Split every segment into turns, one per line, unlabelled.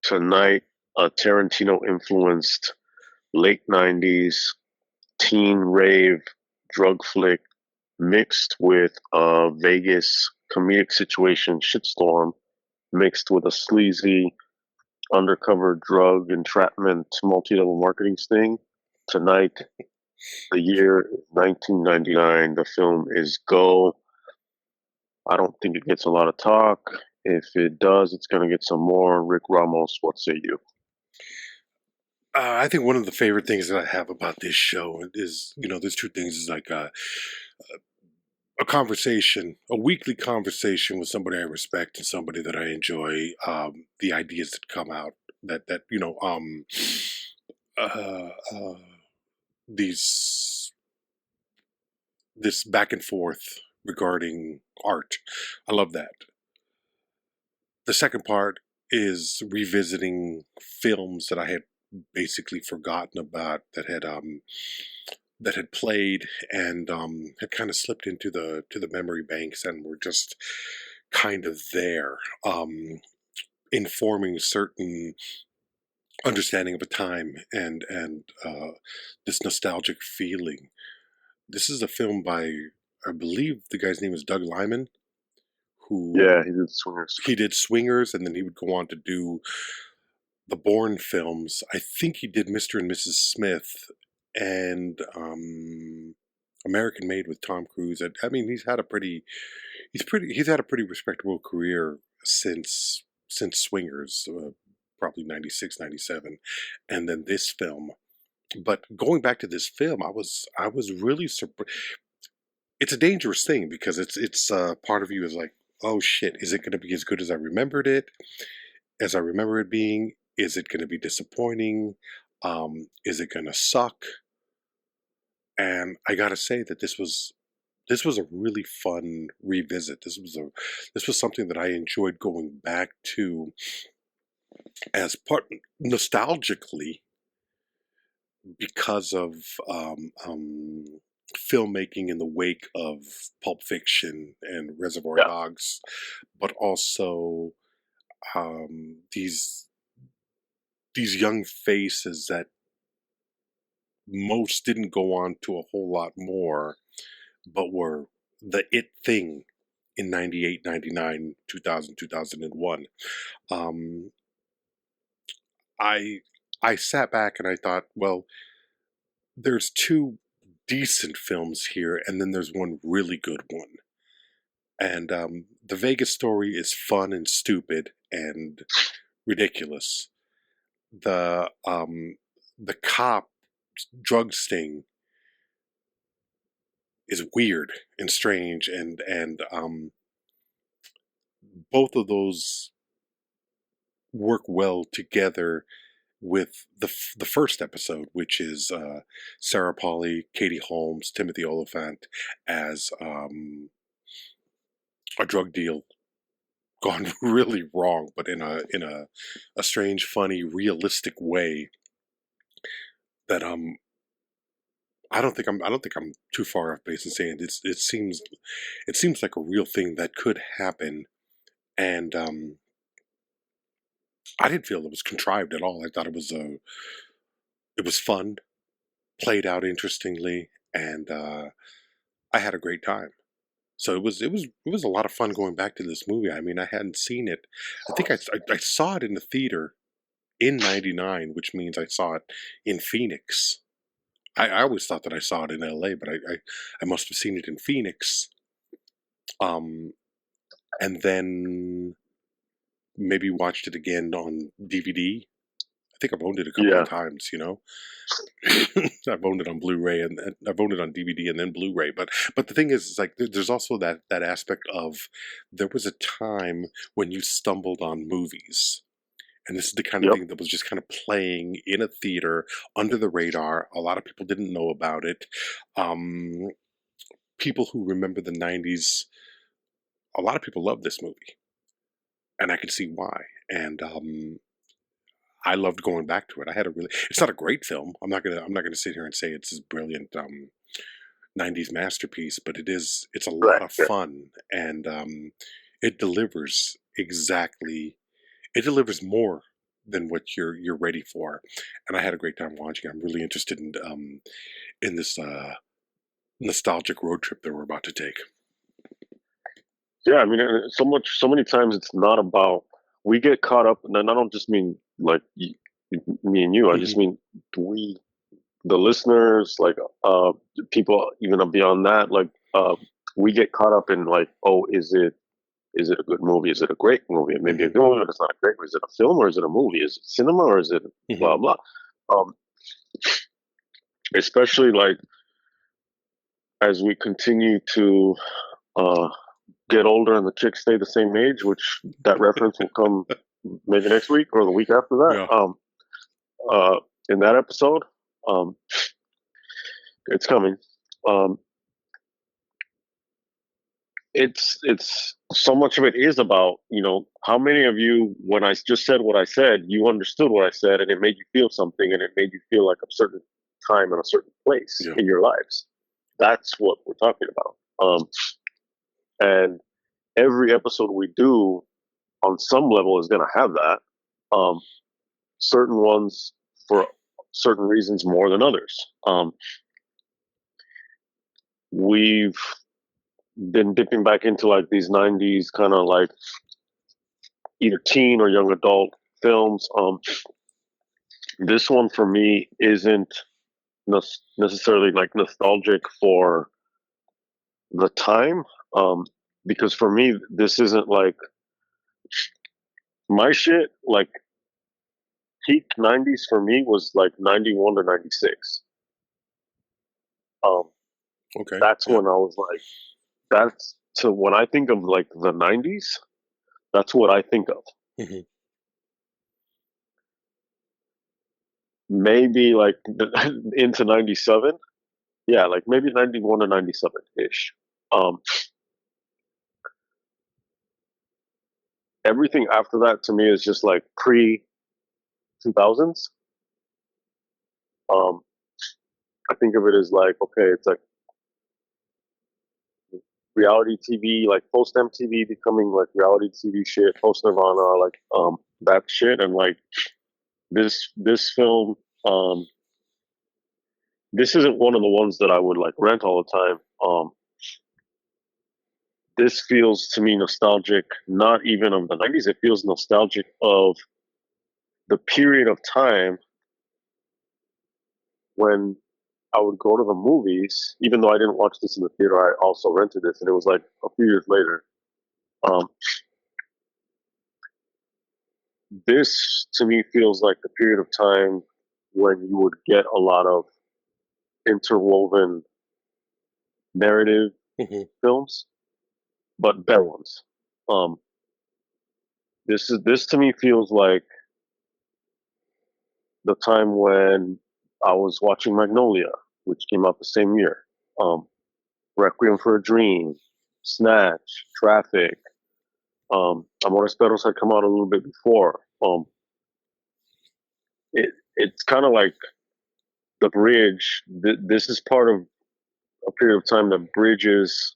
tonight a Tarantino influenced late 90s teen rave drug flick mixed with a Vegas comedic situation shitstorm mixed with a sleazy undercover drug entrapment multi-level marketing sting. Tonight, the year 1999, the film is Go. I don't think it gets a lot of talk. If it does, it's going to get some more. RickRamos, what say you?
I think one of the favorite things that I have about this show is, there's two things. Is like a conversation, a weekly conversation with somebody I respect and somebody that I enjoy. The ideas that come out uh, uh, these this back and forth regarding art. I love that. The second part is revisiting films that I had basically forgotten about that had played and had kind of slipped into the memory banks and were just kind of there, informing certain understanding of a time and this nostalgic feeling. This is a film by, I believe the guy's name is Doug Liman, who
Yeah, he did Swingers.
he did Swingers, and then he would go on to do the Bourne films. I think he did Mr. and Mrs. Smith and American Made with Tom Cruise. I mean, he's had a pretty respectable career since Swingers, probably 96, 97, and then this film. But going back to this film, I was really surprised. It's a dangerous thing because it's part of you is like, oh shit, is it going to be as good as I remembered it? As I remember it being? Is it going to be disappointing? Is it going to suck? And I gotta say that this was a really fun revisit. This was something that I enjoyed going back to as part nostalgically because of filmmaking in the wake of Pulp Fiction and Reservoir Dogs, but also these young faces that most didn't go on to a whole lot more, but were the it thing in 98, 99, 2000, 2001. I sat back and I thought, well, there's two decent films here, and then there's one really good one. And the Vegas story is fun and stupid and ridiculous. The cop drug sting is weird and strange, and both of those work well together with the first episode, which is Sarah Polley, Katie Holmes, Timothy Olyphant as a drug deal gone really wrong, but in a strange, funny, realistic way that I don't think I'm too far off base in saying it seems like a real thing that could happen, and I didn't feel it was contrived at all. I thought it was fun, played out interestingly, and I had a great time. So it was a lot of fun going back to this movie. I mean, I hadn't seen it. I think I saw it in the theater in '99, which means I saw it in Phoenix. I always thought that I saw it in LA, but I must have seen it in Phoenix. And then maybe watched it again on DVD. I think I've owned it a couple of times, I've owned it on Blu-ray and I've owned it on DVD and then Blu-ray. But the thing is like there's also that aspect of there was a time when you stumbled on movies. And this is the kind of thing that was just kind of playing in a theater under the radar. A lot of people didn't know about it. People who remember the 90s, a lot of people love this movie. And I can see why. And I loved going back to it. It's not a great film. I'm not gonna sit here and say it's this brilliant 90s masterpiece, but it's a lot of fun, and it delivers more than what you're ready for. And I had a great time watching. I'm really interested in this nostalgic road trip that we're about to take.
Yeah, I mean, so many times it's not about, we get caught up, and I don't just mean like me and you. I just
Hmm.
mean we, the listeners, like people even beyond that, like we get caught up in like, oh, is it a good movie? Is it a great movie? It may be a
Hmm.
good movie, but it's not a great movie. Is it a film or is it a movie? Is it cinema or is it
Hmm.
blah blah? Um, Especially like as we continue to uh, get older and the chicks stay the same age, which that reference will come maybe next week or the week after that.
Yeah.
In that episode, um, it's coming. Um, it's so much of it is about, you know, how many of you, when I just said what I said, you understood what I said and it made you feel something and it made you feel like a certain time and a certain place
Yeah.
in your lives. That's what we're talking about. And every episode we do on some level is going to have that. Um, Certain ones for certain reasons more than others. We've been dipping back into like these 90s kind of like either teen or young adult films. This one for me isn't necessarily like nostalgic for the time, um, because for me this isn't like my shit. Like peak '90s for me was like '91 to '96. Um,
Okay.
that's
Yeah.
when I was like, that's so when I think of like the '90s, that's what I think of.
Hmm.
Maybe like into '97. Yeah, like maybe '91 to '97 ish. Um, Everything after that to me is just like pre 2000s. Um, I think of it as like, okay, it's like reality TV, like post MTV becoming like reality TV shit, post Nirvana, like that shit, and like this film, um, this isn't one of the ones that I would like rent all the time. This feels to me nostalgic, not even of the '90s. It feels nostalgic of the period of time when I would go to the movies, even though I didn't watch this in the theater. I also rented this, and it was like a few years later. Um, this to me feels like the period of time when you would get a lot of interwoven narrative
Hmm.
films, but better ones. Um, this to me feels like the time when I was watching Magnolia, which came out the same year. Um, Requiem for a Dream, Snatch, Traffic. Amores Perros had come out a little bit before. It's kind of like the bridge. This is part of a period of time that bridges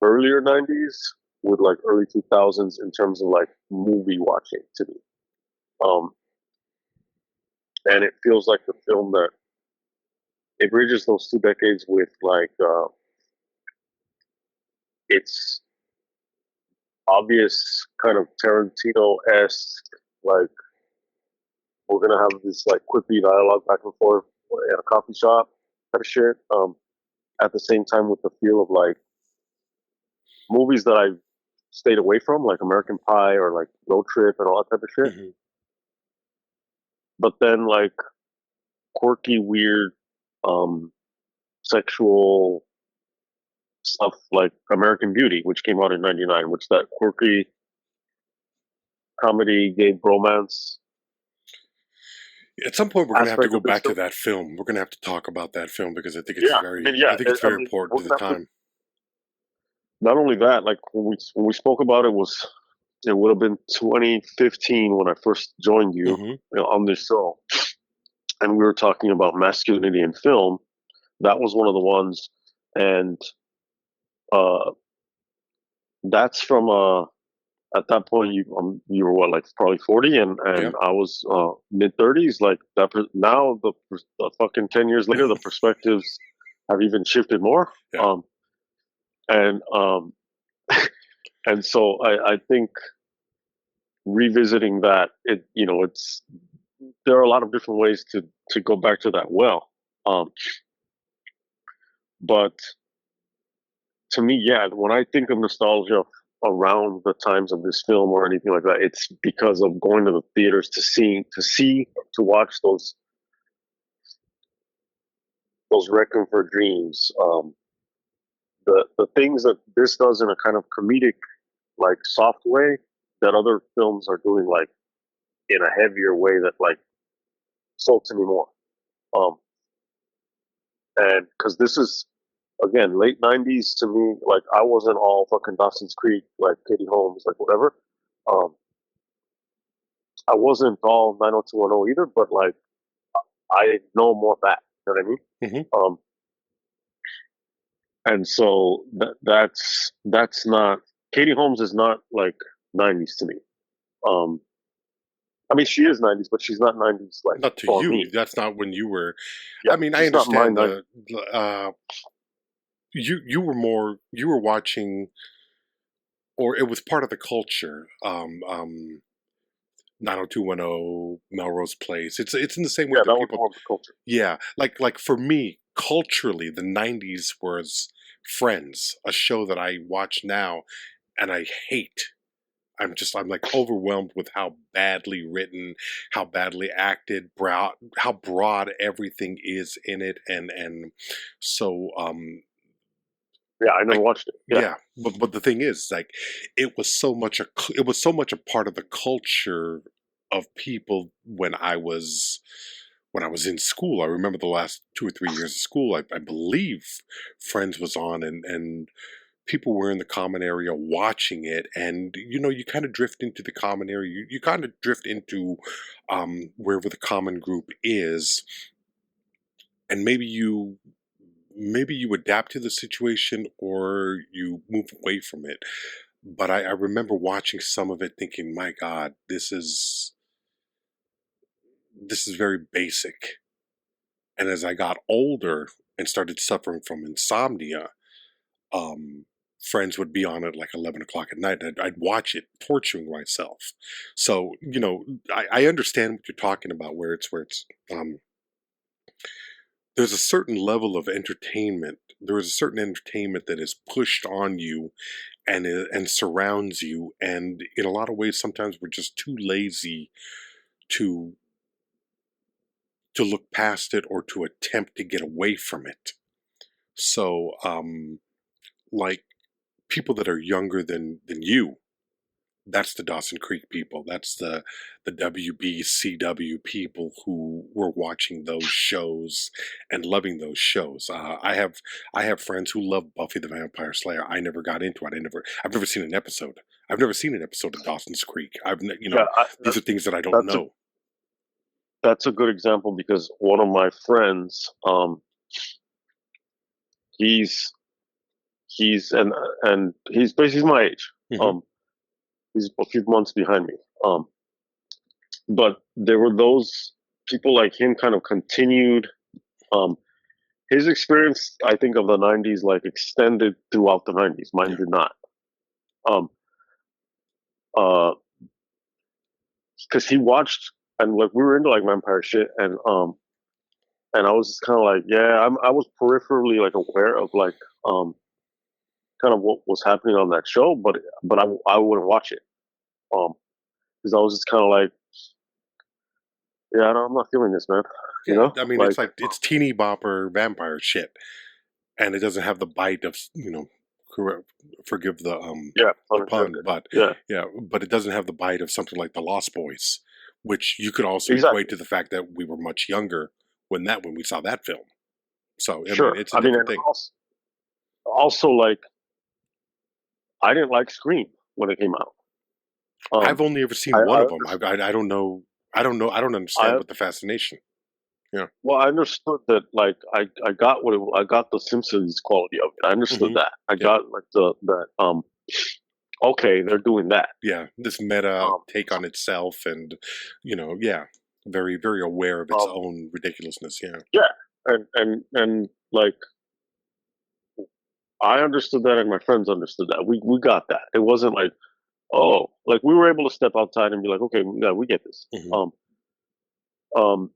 earlier '90s with like early 2000s in terms of like movie watching to me. Um, and it feels like the film that it bridges those two decades with like it's obvious kind of Tarantino esque, like we're gonna have this like quippy dialogue back and forth at a coffee shop kind of shit. At the same time with the feel of like movies that I've stayed away from, like American Pie or like Road Trip and all that type of shit.
Hmm.
But then like quirky, weird, um, sexual stuff like American Beauty, which came out in '99, which that quirky comedy, gay bromance
At some point, we're going to have to
aspect
go
of this
back to
film.
that film. We're going to have to talk about that film because
Yeah, I mean, yeah,
I think it's
I
very
mean,
important
we're
to the
gonna have to.
time.
Not only that, like when we spoke about it was it would have been 2015 when I first joined you,
Hmm.
on this show, and we were talking about masculinity in film. That was one of the ones, and uh, that's from at that point you were what, like probably 40,
Yeah.
and I was mid 30s. Like that now the fucking 10 years later, the perspectives have even shifted more.
Yeah.
And and so I think revisiting that, it's there are a lot of different ways to go back to that well. Um, but to me, yeah, when I think of nostalgia around the times of this film or anything like that, it's because of going to the theaters to watch those Requiem for Dreams. The things that this does in a kind of comedic, like soft way, that other films are doing like in a heavier way that like sold to me more. Um, and because this is again late '90s to me, like I wasn't all fucking Dawson's Creek, like Katie Holmes, like whatever. Um, I wasn't all 90210 either, but like I know more back. You know what I mean?
Hmm.
And so that's not Katie Holmes is not like '90s to me. Um, I mean, she is '90s, but she's not '90s like
Not to
for
you.
me.
That's not when you were.
Yeah,
I mean, I
she's not my
understand
'90s.
the. You were watching, or it was part of the culture. 90210, Melrose Place. It's in the same way
Yeah,
that
that was
people.
more of the culture.
Yeah, like for me, culturally, the '90s was Friends, a show that I watch now, and I hate. I'm like overwhelmed with how badly written, how badly acted, how broad everything is in it, and so
Yeah, I never
like
watched it. Yeah,
yeah, but the thing is, like, it was so much a part of the culture of people when I was in school. I remember the last 2 or 3 years of school. I believe Friends was on, and people were in the common area watching it, and you kind of drift into the common area. You kind of drift into wherever the common group is, and maybe you adapt to the situation or you move away from it. But I remember watching some of it thinking, my God, this is very basic. And as I got older and started suffering from insomnia, um, friends would be on at like 11 o'clock at night. And I'd watch it, torturing myself. So, I understand what you're talking about, um, there's a certain level of entertainment. There is a certain entertainment that is pushed on you and surrounds you, and in a lot of ways, sometimes we're just too lazy to look past it or to attempt to get away from it. So, like people that are younger than you, that's the Dawson Creek people. That's the WBCW people who were watching those shows and loving those shows. I have friends who love Buffy the Vampire Slayer. I never got into it. I've never seen an episode. I've never seen an episode of Dawson's Creek.
yeah.
These are things that I don't
That's a
know.
that's a good example because one of my friends, he's he's and he's my age.
Hmm.
Um, he's a few months behind me. But there were those people like him kind of continued. Um, his experience, I think, of the '90s like extended throughout the '90s. Mine
Yeah.
did not. Um, uh, because he watched and like we were into like vampire shit, and I was just kind of like, yeah, I was peripherally like aware of like kind of what was happening on that show, but I wouldn't watch it, because I was just kind of like, yeah, I'm not feeling this, man. You
Yeah,
know,
I mean,
like
it's teeny bopper vampire shit, and it doesn't have the bite of forgive
yeah,
the
pun
pun,
intended.
but
Yeah,
yeah, but it doesn't have the bite of something like the Lost Boys, which you could also equate
exactly.
to the fact that we were much younger when we saw that film. So I mean,
Sure.
it's a
I mean,
different
and
thing.
also like I didn't like Scream when it came out.
I've
Um,
only ever seen one
I
of them. I don't know. I don't know. I don't understand
I
what the fascination. Yeah.
well, I understood that like I got I got the Simpsons quality of it. I understood
Hmm.
that. I
Yeah.
got like the that okay, they're doing that.
Yeah, this meta
Um,
take on itself, and yeah, very very aware of its
um,
own ridiculousness. Yeah.
yeah, and like I understood that, and my friends understood that. We got that. It wasn't like, oh, like we were able to step outside and be like, okay, yeah, we get this.
Hmm.
Um,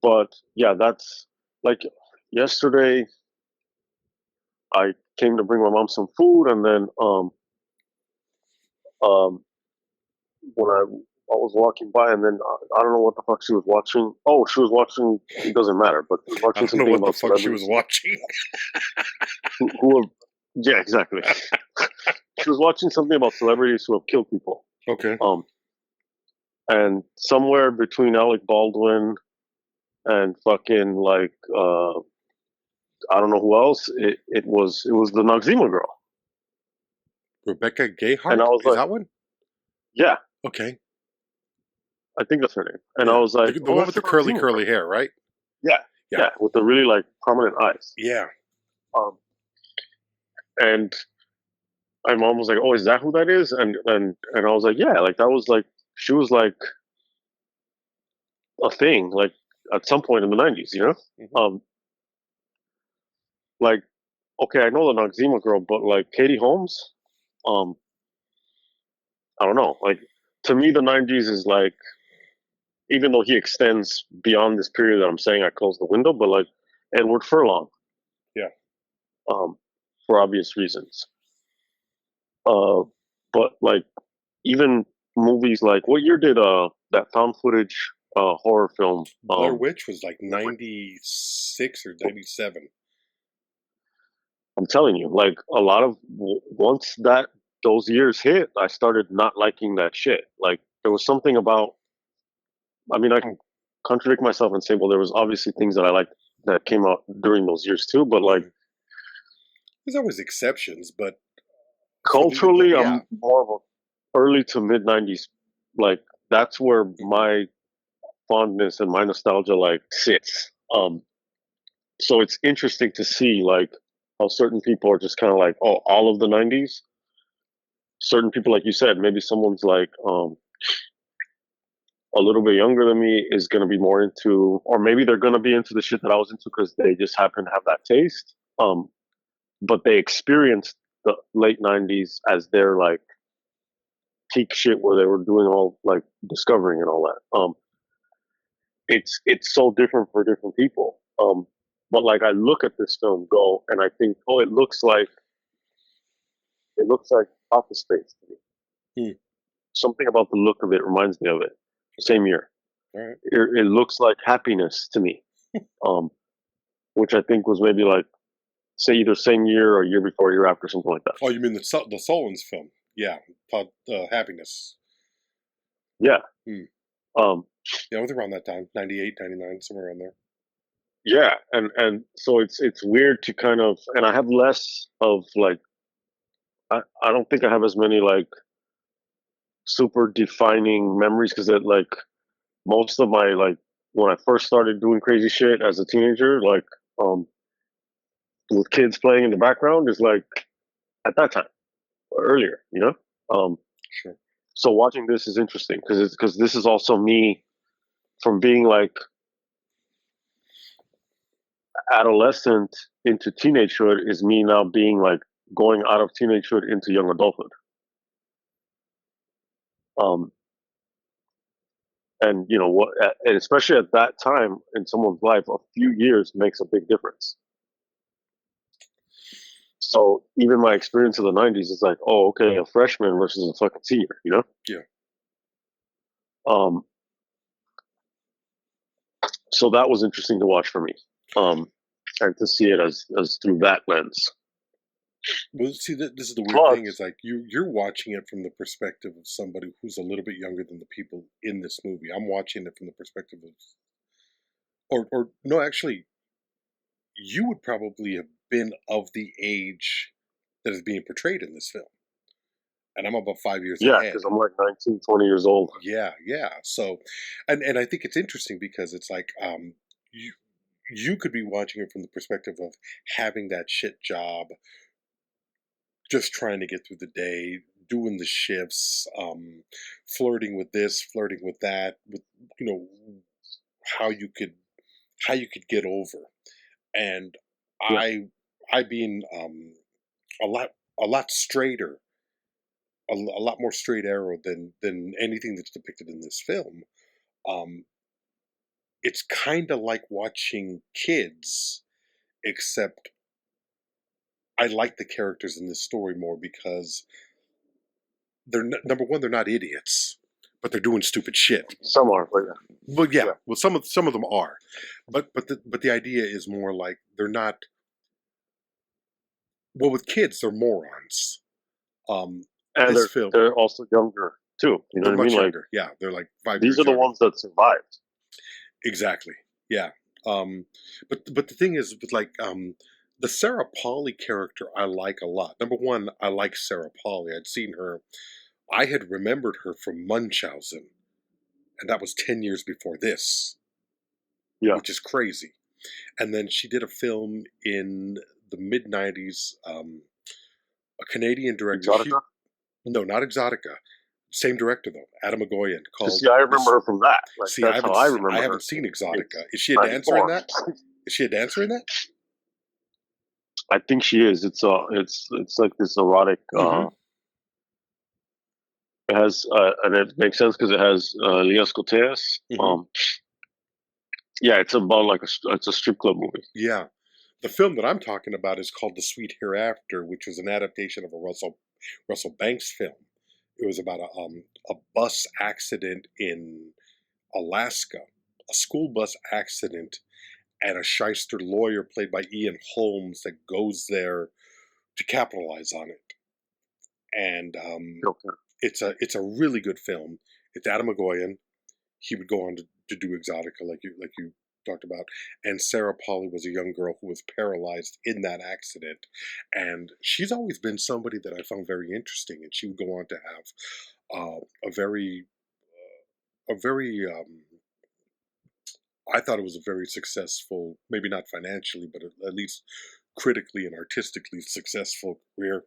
but yeah, that's like yesterday. I came to bring my mom some food, and then um, when I was walking by, and then I don't know what the fuck she was watching. Oh, she was watching. It doesn't matter, but she was
I
watching
don't know
something
what the
about
fuck she was
celebrities
watching.
who have. Yeah, exactly. She was watching something about celebrities who have killed people.
Okay.
Um, and somewhere between Alec Baldwin and fucking like I don't know who else. It was the Noxzema girl,
Rebecca
and
Gayheart?
I was
Is
like,
that one?
yeah,
Okay.
I think that's her name. And I
Yeah.
was like,
The
oh,
one
it's
with
the
the curly
Noxzema
curly
girl.
hair, right?
Yeah,
Yeah.
yeah, with the really like prominent eyes.
Yeah.
Um, and my mom was like, "Oh, is that who that is?" And I was like, "Yeah, like that was like she was like a thing like at some point in the '90s, you know."
Hmm.
Like okay, I know the Noxzema girl, but like Katie Holmes, um, I don't know. Like to me, the '90s is like even though he extends beyond this period that I'm saying I closed the window, but like Edward Furlong,
Yeah.
um, for obvious reasons. Uh, but like even movies like what year did that found footage horror film
Blair Witch was like 96 or 97.
I'm telling you, like a lot of once that those years hit, I started not liking that shit. Like there was something about. I mean, I can contradict myself and say, well, there was obviously things that I liked that came out during those years too. But like
There's always exceptions, but for
culturally,
yeah.
I'm more of a early to mid '90s. Like that's where
Hmm.
my fondness and my nostalgia like sits. So it's interesting to see like how certain people are just kind of like, oh, all of the '90s. Certain people, like you said, maybe someone's like a little bit younger than me is going to be more into, or maybe they're going to be into the shit that I was into because they just happen to have that taste. But they experienced the late '90s as their like peak shit where they were doing all like discovering and all that. It's so different for different people. But like I look at this film, go and I think, oh, it looks like Office Space to me.
Hmm.
Something about the look of it reminds me of it. Same year.
All right.
It looks like Happiness to me, um, which I think was maybe like say either same year or year before, year after, something like that.
Oh, you mean the Solons film? Yeah, called Happiness.
Yeah.
Hmm.
Um,
Yeah, it was around that time, 98, 99, somewhere around there.
yeah, and so it's weird to kind of, and I have less of like I don't think I have as many like super defining memories because it like most of my like when I first started doing crazy shit as a teenager, like um with kids playing in the background is like at that time or earlier, you know. Um,
Sure.
so watching this is interesting because this is also me from being like adolescent into teenagehood is me now being like going out of teenagehood into young adulthood. Um, and you know what, and especially at that time in someone's life, a few years makes a big difference. So even my experience of the '90s is like, oh, okay, a freshman versus a fucking senior, you know.
Yeah.
Um, so that was interesting to watch for me, um, and to see it as through that lens.
Well, see, this is the weird thing. Is
Plus,
like you're watching it from the perspective of somebody who's a little bit younger than the people in this movie. I'm watching it from the perspective of, or no, actually, you would probably have been of the age that is being portrayed in this film, and I'm about 5 years
yeah,
ahead.
because I'm like 19, 20 years old.
Yeah, yeah. So, and I think it's interesting because it's like you you could be watching it from the perspective of having that shit job, just trying to get through the day, doing the shifts, flirting with this, flirting with that, with you know how you could get over. And
Yeah.
I being a lot straighter, a lot more straight arrow than anything that's depicted in this film. Um, it's kind of like watching kids, except I like the characters in this story more because number one, they're not idiots, but they're doing stupid shit.
Some are, but yeah.
Well, yeah,
Yeah.
well, some of them are, but the idea is more like they're not. Well, with kids, they're morons.
And
This film,
they're also younger too. You know
they're
what I
much
mean? Like
younger. Yeah, they're like 5 years
these are the
younger.
ones that survived.
Exactly. Yeah. But the thing is with like the Sarah Polley character I like a lot. Number one, I like Sarah Polley. I'd seen her. I had remembered her from Munchausen, and that was 10 years before this,
Yeah.
which is crazy. And then she did a film in the mid '90s. A Canadian director.
Exotica?
No, not Exotica. Same director though, Adam Agoyan. Called.
See, I remember her from that. Like
See,
that's how I remember
I
her.
haven't seen Exotica. Is she a dancer in that? Is she a dancer in that?
I think she is. It's like this erotic. It has and it makes sense because it has Elias Coteas. Yeah, it's about like it's a strip club movie.
Yeah, the film that I'm talking about is called The Sweet Hereafter, which was an adaptation of a Russell Banks film. It was about a bus accident in Alaska, a school bus accident, and a shyster lawyer played by Ian Holmes that goes there to capitalize on it. And it's a really good film. It's Adam Agoyan. He would go on to do Exotica, like you talked about. And Sarah Polley was a young girl who was paralyzed in that accident. And she's always been somebody that I found very interesting. And she would go on to have a very I thought it was a very successful, maybe not financially, but at least critically and artistically successful career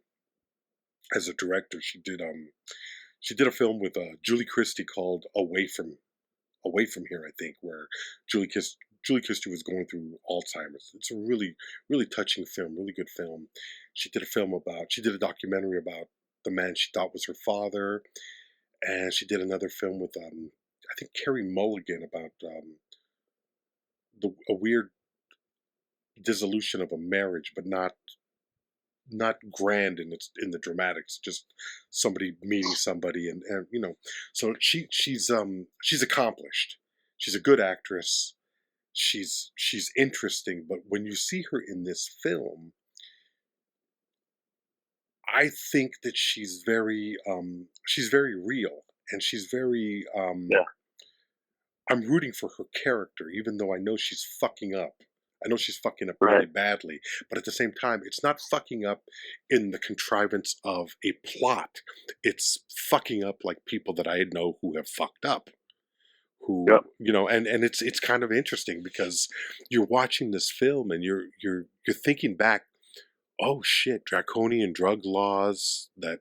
as a director. She did a film with Julie Christie called Away from Here, I think, where Julie Christie was going through Alzheimer's. It's a really, really touching film, really good film. She did a documentary about the man she thought was her father, and she did another film with I think Carey Mulligan about a weird dissolution of a marriage, but not grand in the dramatics, just somebody meeting somebody and so she's accomplished. She's a good actress. She's interesting, but when you see her in this film, I think that she's very real, and she's very I'm rooting for her character, even though I know she's fucking up. I know she's fucking up really badly, but at the same time, it's not fucking up in the contrivance of a plot. It's fucking up like people that I know who have fucked up. Who and it's kind of interesting because you're watching this film and you're thinking back, oh shit, draconian drug laws that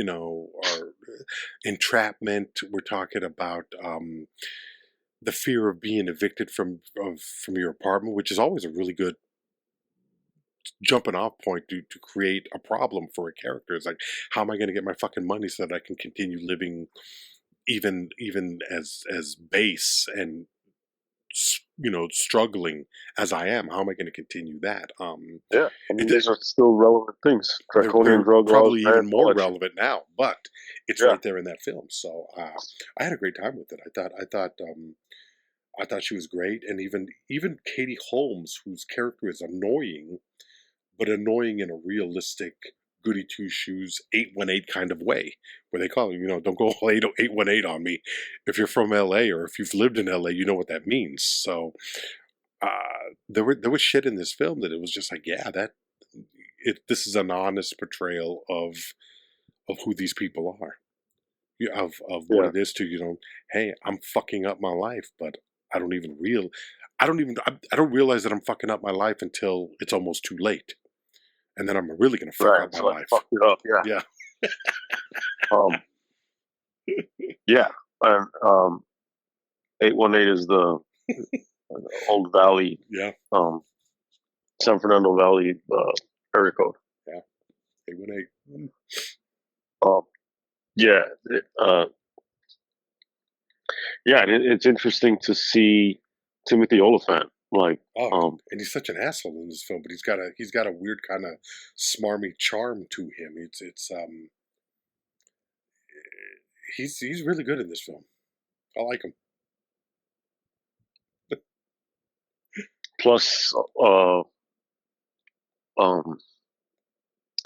are entrapment. We're talking about the fear of being evicted from your apartment, which is always a really good jumping off point to create a problem for a character. It's like, how am I going to get my fucking money so that I can continue living even as base and struggling as I am? How am I going to continue that?
These are still relevant things. Draconian drug laws,
probably even more relevant now, but it's right there in that film. So I had a great time with it. I thought she was great, and even Katie Holmes, whose character is annoying, but annoying in a realistic goody two shoes 818 kind of way, where they call him, don't go 818 on me. If you're from LA or if you've lived in LA, you know what that means. So there was shit in this film that it was just like, this is an honest portrayal of who these people are, of what it is to hey, I'm fucking up my life, but I don't realize that I'm fucking up my life until it's almost too late. and then I'm really gonna fuck
Right.
up my
So I
life.
fucked it up. Yeah.
Yeah.
Um. Yeah. And 818 is the old Valley,
Yeah.
um, San Fernando Valley area code.
Yeah. 818.
Um. Yeah. Yeah. It's interesting to see Timothy Olyphant. Like.
Oh, and he's such an asshole in this film, but he's got a weird kind of smarmy charm to him. It's he's really good in this film. I like him.
Plus. Um.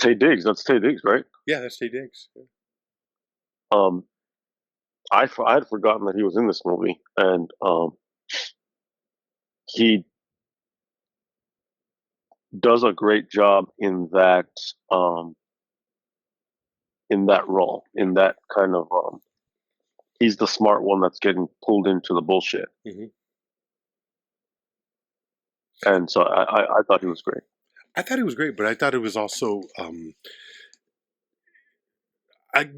Taye Diggs. That's Taye Diggs, right?
Yeah, that's Taye Diggs. Yeah.
Um. I had forgotten that he was in this movie, and he does a great job um in that role, in that kind of he's the smart one that's getting pulled into the bullshit.
Mm-hmm.
And so I thought he was great.
I thought he was great, but I thought it was also.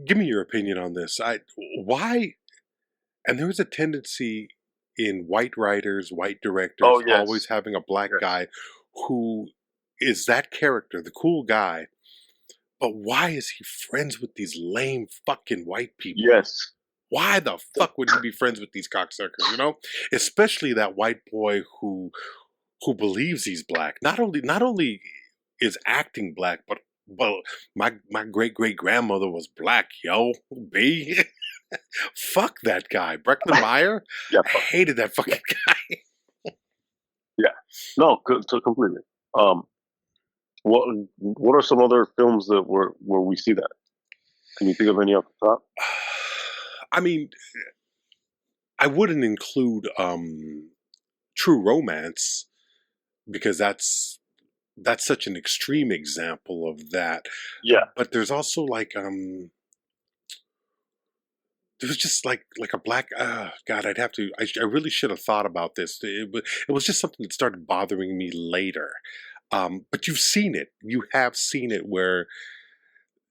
Give me your opinion on this. Why? And there was a tendency in white writers, white directors,
Oh
always
yes.
having a black
Yes.
guy who is that character, the cool guy. But why is he friends with these lame fucking white people?
Yes.
Why the fuck would he be friends with these cocksuckers? You know, especially that white boy who believes he's black. Not only is acting black, but my great grandmother was black, yo. B. Fuck that guy, Brecklin Meyer.
Yeah.
I hated that fucking guy.
Yeah. No, so completely. Um, what are some other films that where we see that? Can you think of any off the top?
I mean, I wouldn't include True Romance because that's such an extreme example of that.
Yeah.
But there's also like there was just like a black God, I really should have thought about this. It was just something that started bothering me later. But you've seen it. You have seen it where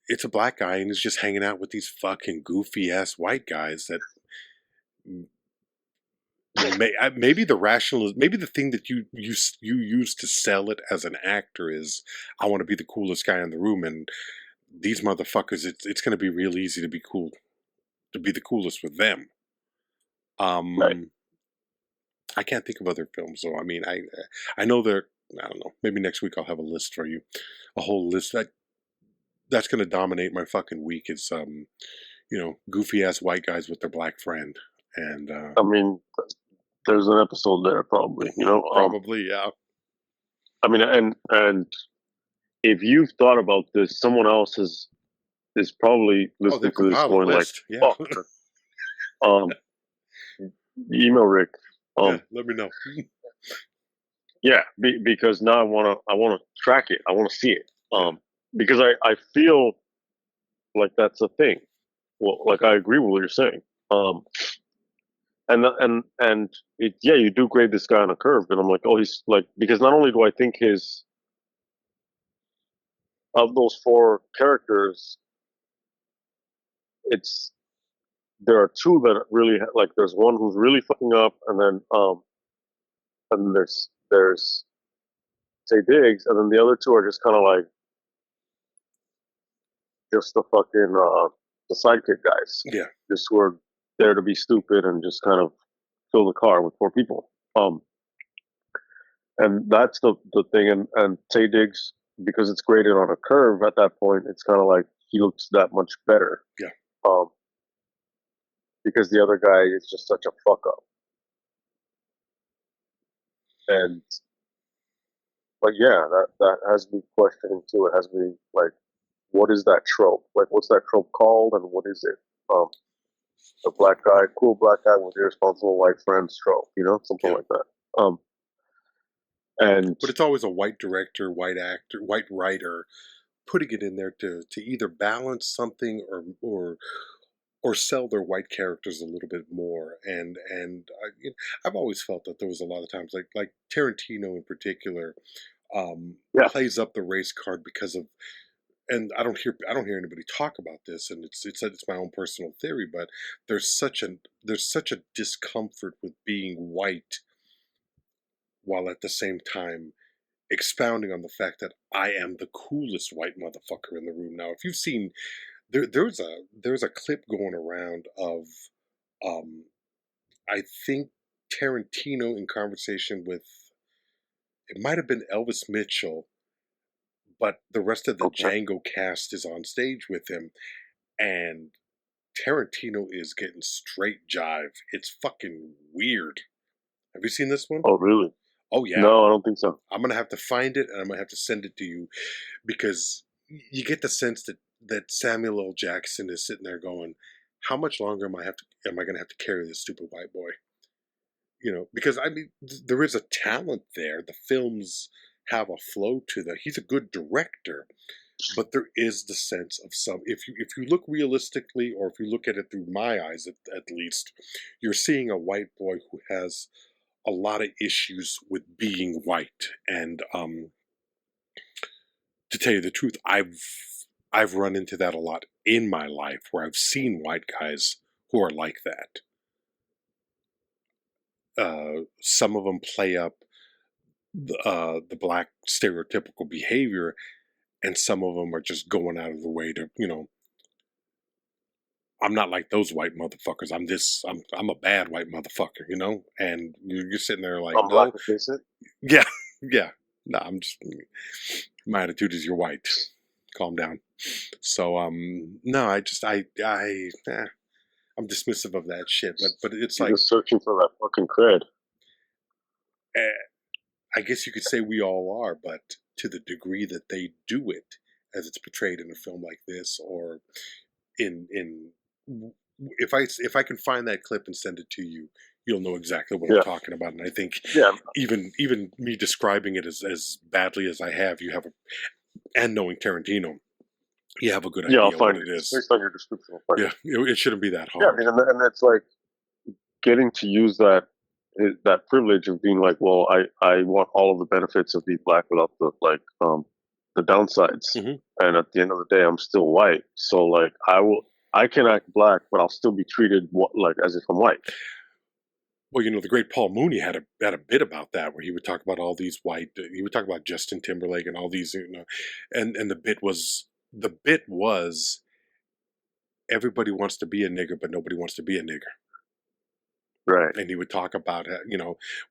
it's a black guy and he's just hanging out with these fucking goofy ass white guys that maybe maybe the thing that you use to sell it as an actor is I want to be the coolest guy in the room, and these motherfuckers, it's going to be real easy to be cool, to be the coolest with them.
Right.
I can't think of other films, so I mean, I know there. I don't know. Maybe next week I'll have a list for you, a whole list that's going to dominate my fucking week. Is goofy ass white guys with their black friend, and
I mean, there's an episode there probably.
probably yeah.
I mean, and if you've thought about this, someone else is probably
Oh, they
listening to this
compiled a
going like,
list. Yeah.
"Fuck." Um, email Rick.
Yeah, let me know.
Yeah, because now I want to track it. I want to see it. Because I feel like that's a thing. Well, like I agree with what you're saying. And yeah, you do grade this guy on a curve, and I'm like, oh, he's like, because not only do I think his of those four characters, it's there are two that really like. There's one who's really fucking up, and then there's Taye Diggs, and then the other two are just kind of like just the fucking the sidekick guys,
Yeah.
just who are there to be stupid and just kind of fill the car with four people. And that's the thing. And Taye Diggs, because it's graded on a curve at that point, it's kind of like he looks that much better.
Yeah.
Because the other guy is just such a fuck up. And but yeah, that has me questioning too. It has me like, what is that trope? Like, what's that trope called, and what is it? The black guy, cool black guy with irresponsible white friends trope, something like that.
But it's always a white director, white actor, white writer putting it in there to either balance something or sell their white characters a little bit more. And I've always felt that there was a lot of times like Tarantino in particular.
Yeah.
plays up the race card because of, and I don't hear anybody talk about this, and it's my own personal theory, but there's such a discomfort with being white, while at the same time expounding on the fact that I am the coolest white motherfucker in the room. Now, if you've seen, there's a clip going around of, um, I think Tarantino in conversation with, it might have been Elvis Mitchell, but the rest of the
Okay.
Django cast is on stage with him, and Tarantino is getting straight jive. It's fucking weird. Have you seen this one?
Oh, really?
Oh yeah.
No, I don't think so.
I'm gonna have to find it, and I'm gonna have to send it to you, because you get the sense that Samuel L. Jackson is sitting there going, "How much longer am I gonna have to carry this stupid white boy?" Because I mean, there is a talent there. The films have a flow to them. He's a good director, but there is the sense of some. If you look realistically, or if you look at it through my eyes, at least, you're seeing a white boy who has a lot of issues with being white. And to tell you the truth, I've run into that a lot in my life, where I've seen white guys who are like that. Some of them play up the black stereotypical behavior, and some of them are just going out of the way to, I'm not like those white motherfuckers. I'm a bad white motherfucker. And you're sitting there like,
I'm black adjacent.
yeah, yeah. No, my attitude is you're white. Calm down. So, no, I'm dismissive of that shit, but it's
You're
like,
just searching for that fucking cred.
I guess you could say we all are, but to the degree that they do it, as it's portrayed in a film like this, or in if I can find that clip and send it to you, you'll know exactly what I'm
Yeah.
talking about. And I think
Yeah.
even me describing it as badly as I have, and knowing Tarantino, you have a good
Yeah, I'll
idea of what
find
it
it.
is.
Based on your description, I'll find it.
Yeah, it shouldn't be that
Yeah, I
hard.
mean, and it's like getting to use that privilege of being like, well, I want all of the benefits of being black without the downsides.
Mhm.
And at the end of the day, I'm still white. So like, I can act black, but I'll still be treated like as if I'm white.
Well, the great Paul Mooney had a bit about that, where he would talk about all these white. He would talk about Justin Timberlake and all these, and the bit was everybody wants to be a nigger, but nobody wants to be a nigger.
Right.
And he would talk about,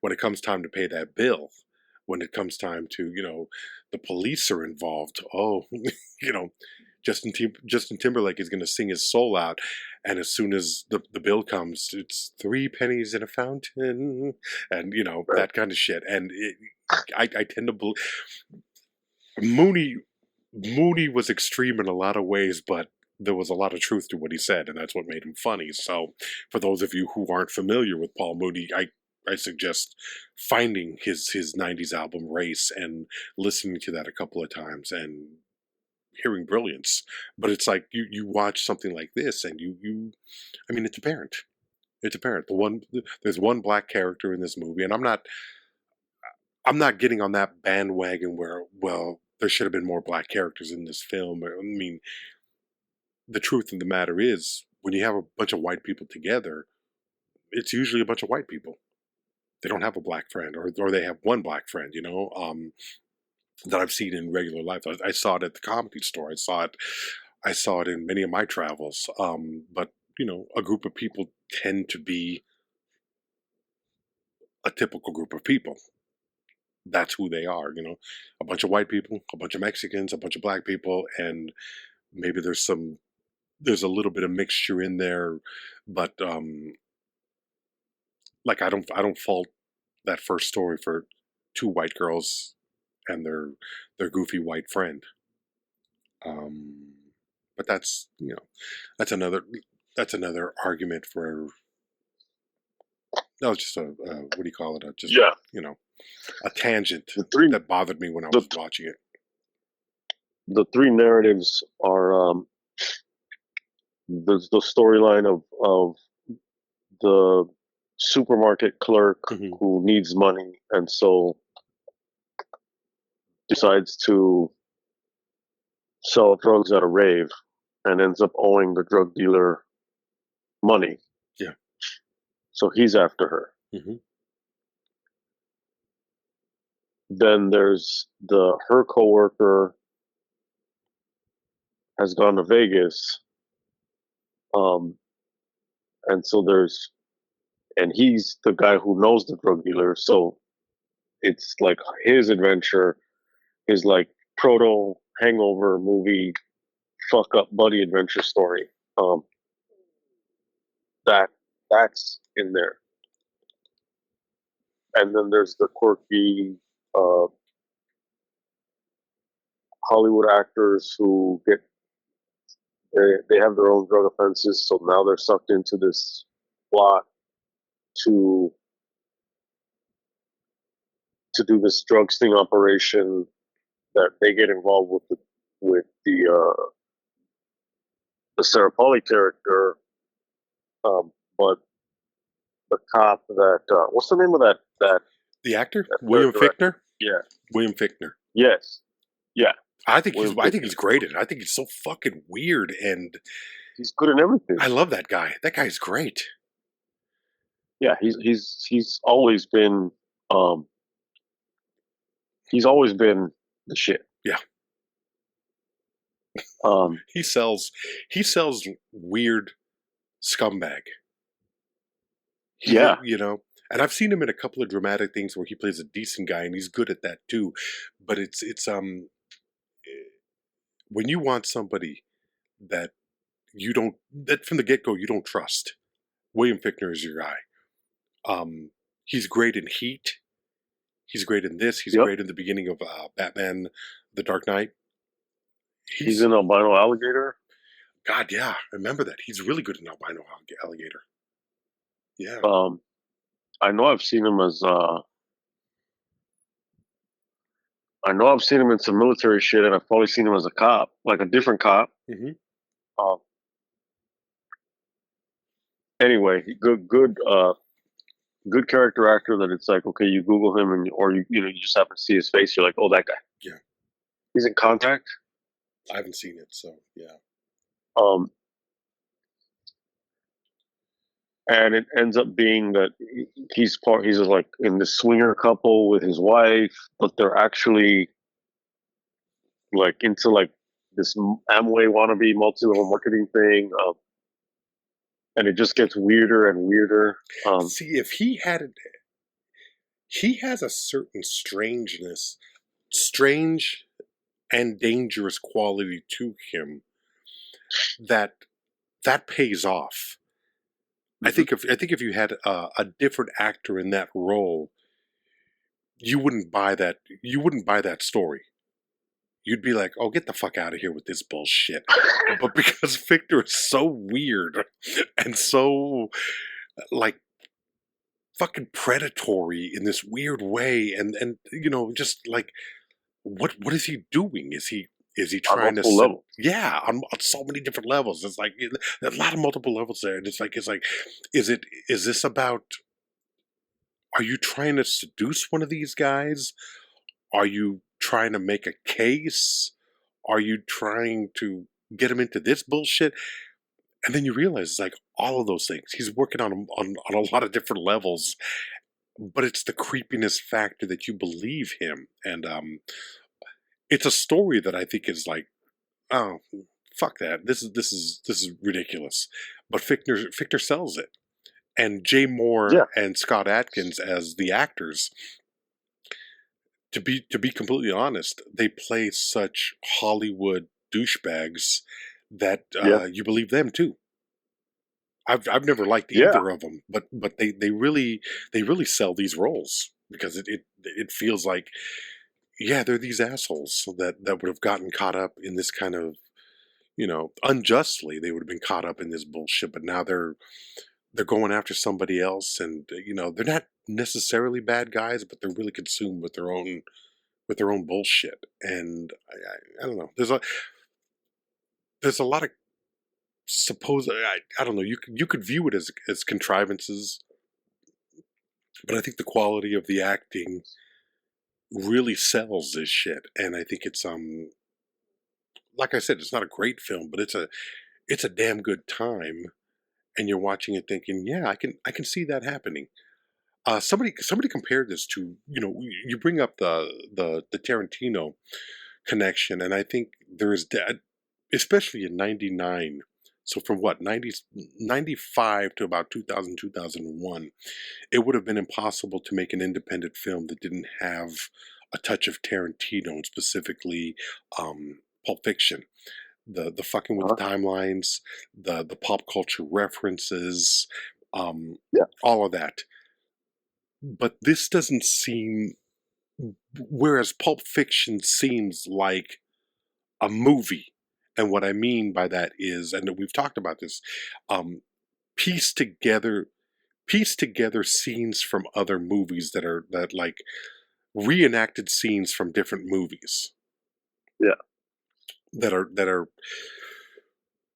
when it comes time to pay that bill, when it comes time to, the police are involved. Oh, Justin Timberlake is going to sing his soul out, and as soon as the bill comes, it's 3 pennies in a fountain, and
Right.
that kind of shit. And I tend to believe Mooney was extreme in a lot of ways, but there was a lot of truth to what he said, and that's what made him funny. So, for those of you who aren't familiar with Paul Mooney, I suggest finding his '90s album Race and listening to that a couple of times and hearing brilliance. But it's like you watch something like this, and I mean, it's apparent. It's apparent. There's one black character in this movie, and I'm not getting on that bandwagon where, well, there should have been more black characters in this film. I mean, the truth of the matter is, when you have a bunch of white people together, it's usually a bunch of white people. They don't have a black friend, or they have one black friend, that I've seen in regular life. I saw it at the Comedy Store. I saw it in many of my travels. But a group of people tend to be a typical group of people. That's who they are. A bunch of white people, a bunch of Mexicans, a bunch of black people, and maybe there's a little bit of mixture in there, but like I don't fault that first story for two white girls and their goofy white friend. Um, but that's another that's another argument for, that was just a what do you call it?
Yeah.
A tangent
The three
that bothered me when I
the
was watching it.
the three narratives are the storyline of the supermarket clerk
Mhm.
who needs money, and so decides to sell drugs at a rave and ends up owing the drug dealer money.
Yeah.
So he's after her.
Mm-hmm.
Then there's her coworker has gone to Vegas, and so and he's the guy who knows the drug dealer. So it's like his adventure, his like proto Hangover movie, fuck up buddy adventure story. That's in there, and then there's the quirky uh, Hollywood actors who they have their own drug offenses, so now they're sucked into this plot to do this drug sting operation that they get involved with the Sarah Polley character, but the cop that what's the name of that
The actor, William Fichtner.
Yeah,
William Fichtner.
yes, yeah.
I think he's great in it. I think he's so fucking weird, and
he's good in everything.
I love that guy. That guy's great.
Yeah, he's always been the shit.
Yeah. He sells weird scumbag.
Yeah,
you know, and I've seen him in a couple of dramatic things where he plays a decent guy, and he's good at that too. But it's when you want somebody that from the get-go you don't trust, William Fichtner is your guy. He's great in Heat. He's great in this. He's great in the beginning of Batman: The Dark Knight.
He's in Albino Alligator.
God, yeah, I remember that. He's really good in Albino Alligator. Yeah.
I know I've seen him as I know I've seen him in some military shit, and I've probably seen him as a cop, like a different cop.
Mm-hmm.
Anyway, good character actor that it's like, okay, you Google him or you just happen to see his face, you're like, oh, that guy.
Yeah.
He's in Contact.
I haven't seen it, so yeah.
And it ends up being that he's like in this swinger couple with his wife, but they're actually like into like this Amway wannabe multi-level marketing thing. And it just gets weirder and weirder.
See, if he has a certain strange and dangerous quality to him that pays off. Mm-hmm. I think if you had a different actor in that role, you wouldn't buy that. You wouldn't buy that story. You'd be like, "Oh, get the fuck out of here with this bullshit." But because Fichtner is so weird and so like fucking predatory in this weird way, and just like what is he doing? Is he trying to
level?
Yeah, on so many different levels. It's like there's a lot of multiple levels there, and it's like is this about? Are you trying to seduce one of these guys? Are you trying to make a case? Are you trying to get him into this bullshit? And then you realize it's like all of those things. He's working on a lot of different levels, but it's the creepiness factor that you believe him. And it's a story that I think is like, oh, fuck that. This is ridiculous. But Fichtner sells it. And Jay Mohr and Scott Adkins as the actors, to be completely honest, they play such Hollywood douchebags that you believe them too. I've never liked either of them, but they really sell these roles because it feels like they're these assholes that would have gotten caught up in this kind of unjustly. They would have been caught up in this bullshit, but now they're going after somebody else, and they're not necessarily bad guys, but they're really consumed with their own bullshit. And I don't know. There's a lot of I don't know. You could view it as contrivances, but I think the quality of the acting really sells this shit, and I think it's like I said, it's not a great film, but it's a damn good time, and you're watching it thinking, yeah, I can see that happening. Somebody compared this to, you bring up the Tarantino connection, and I think there is that, especially in '99. So from what, 95 to about 2000, 2001, it would have been impossible to make an independent film that didn't have a touch of Tarantino, and specifically Pulp Fiction. The fucking with the
Uh-huh.
timelines, the pop culture references,
Yeah.
all of that. But this doesn't seem, whereas Pulp Fiction seems like a movie. And what I mean by that is, and we've talked about this, um, piece together piece together scenes from other movies that like reenacted scenes from different movies
Yeah.
that are
With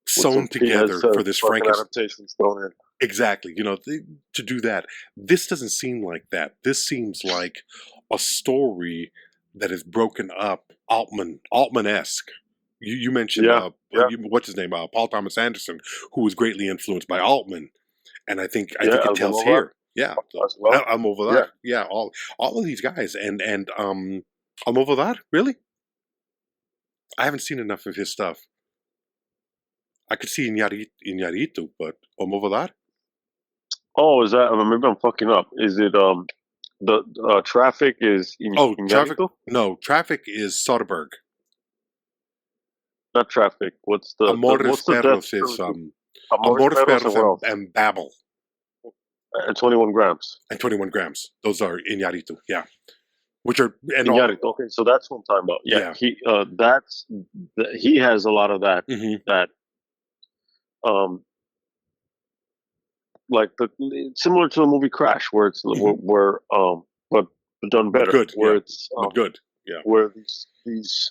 sewn
some Pete has
together for
said
this
fucking
Frankenstein.
adaptations thrown in.
Exactly, to do that. This doesn't seem like that. This seems like a story that is broken up, Altman-esque. You mentioned
Yeah. Yeah.
what's his name? Paul Thomas Anderson, who was greatly influenced by Altman, and I
Yeah.
think it tells
Almodovar
here. Yeah, so
as well.
I'm over
Yeah.
that. Yeah, all of these guys, and I'm over that. Really, I haven't seen enough of his stuff. I could see Iñárritu, but I'm over that.
Oh, is that? Maybe I'm fucking up. Is it the traffic is
Oh, traffic.
Iñárritu?
No, traffic is Soderbergh.
Not traffic.
Amores
What's the death
Perros is
trilogy?
Amores
Morisperos and
Perros
what else?
and Babel,
And 21 grams.
and 21 grams. Those are Iñárritu. Yeah, which are and all.
Iñárritu. Okay, so that's what I'm talking about. Yeah,
Yeah.
he has a lot of that
Hmm.
that um like the similar to the movie Crash, where it's
Hmm.
where but done
But
better,
good.
where
Yeah.
it's
But good. Yeah.
where these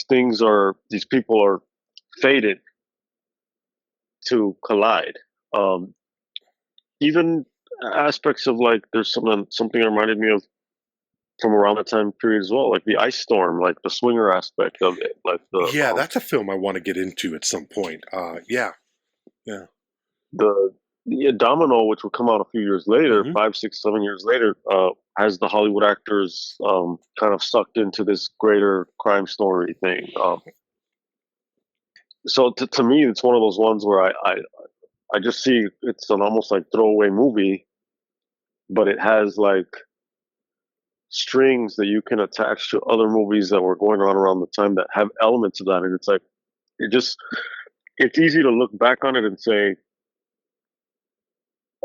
things are these people are fated to collide. Um, even aspects of like there's something that reminded me of from around that time period as well, like the ice storm, like the swinger aspect of it, like
Yeah, that's a film I want to get into at some point. Yeah. Yeah.
the Domino, which would come out a few years later,
Hmm.
5, 6, 7 years later, has the Hollywood actors kind of sucked into this greater crime story thing. So to me, it's one of those ones where I just see it's an almost like throwaway movie, but it has like strings that you can attach to other movies that were going on around the time that have elements of that, and it's like it just it's easy to look back on it and say,